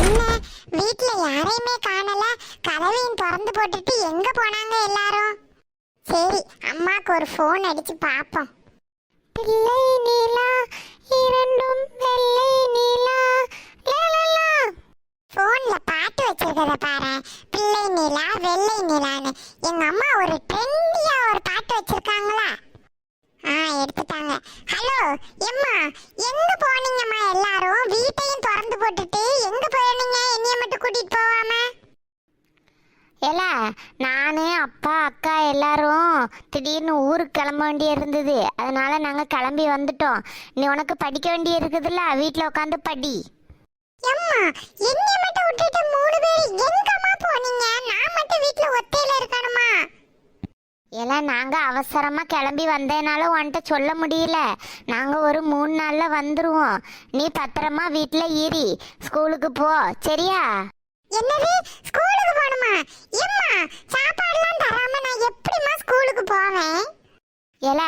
என்ன வீட்ல யாரையுமே காணல, கதவையும் திறந்து போட்டுட்டு எங்க போனாங்க எல்லாரும்? சரி, அம்மாக்கு ஒரு ஃபோன் அடிச்சு பாப்போம். பிள்ளை நீலா இரண்டும் வெள்ளை நீலா லாலாலா. போன்ல பாட்டு வச்சிருக்கத பாரு, பிள்ளை நீலா வெள்ளை நீலான்னு. எங்க அம்மா ஒரு ட்ரெண்டியா ஒரு பாட்டு வச்சிருக்காங்களா? எடுத்துட்டாங்க. ஹலோ எம்மா, எங்க போனீங்கம்மா? எல்லாரும் வீட்டையும் திறந்து போட்டுட்டு எங்க போனீங்க? என்னைய மட்டும் கூட்டிட்டு போவாம? ஏல, நான் அப்பா அக்கா எல்லாரும் திடீர்னு ஊருக்கு கிளம்ப வேண்டிய இருந்தது. அதனால நாங்கள் கிளம்பி வந்துட்டோம். நீ உனக்கு படிக்க வேண்டிய இருக்குதுல்ல, வீட்டில் உட்காந்து படி. எம்மா, என்னைய மட்டும் விட்டுட்டு 3 பேர் எங்கம்மா போனீங்க? நான் மட்டும் வீட்ல ஒத்தையில இருக்கணுமா? ஏல, நாங்கள் அவசரமாக கிளம்பி வந்ததுனால உன்கிட்ட சொல்ல முடியல. நாங்கள் ஒரு 3 நாளில் வந்துடுவோம். நீ பத்திரமா வீட்டில் ஏறி ஸ்கூலுக்கு போ, சரியா? என்னது, ஸ்கூலுக்கு போணுமா? எம்மா, சாப்பாடுலாம் தராம நான் எப்படிம்மா ஸ்கூலுக்கு போவேன்? ஏல,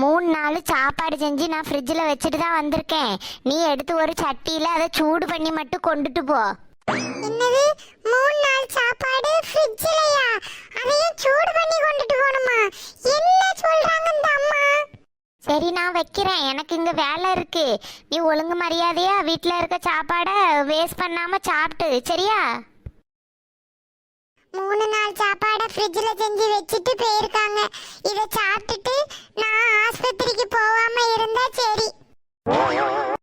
3 நாள் சாப்பாடு செஞ்சு நான் ஃப்ரிட்ஜில் வச்சுட்டு தான் வந்திருக்கேன். நீ எடுத்து ஒரு சட்டியில் அதை சூடு பண்ணி மட்டும் கொண்டுட்டு போ. என்னது, 3 நாள் சாப்பாடு ஃப்ரிட்ஜ்லயா? அதையும் சூடு பண்ணி கொண்டுட்டு போணுமா? என்ன சொல்றாங்க இந்த அம்மா? சரி, நான் வைக்கிறேன். எனக்கு இங்கே வேலை இருக்கு. நீ ஒழுங்கு மரியாதையா வீட்டில் இருக்க சாப்பாடை வேஸ்ட் பண்ணாமல் சாப்பிட்டு, சரியா? 3 நாள் சாப்பாடை ஃப்ரிட்ஜ்ல செஞ்சு வச்சுட்டு போயிருக்காங்க. இதை சாப்பிட்டுட்டு நான் ஆஸ்பத்திரிக்கு போகாம இருந்தா சரி.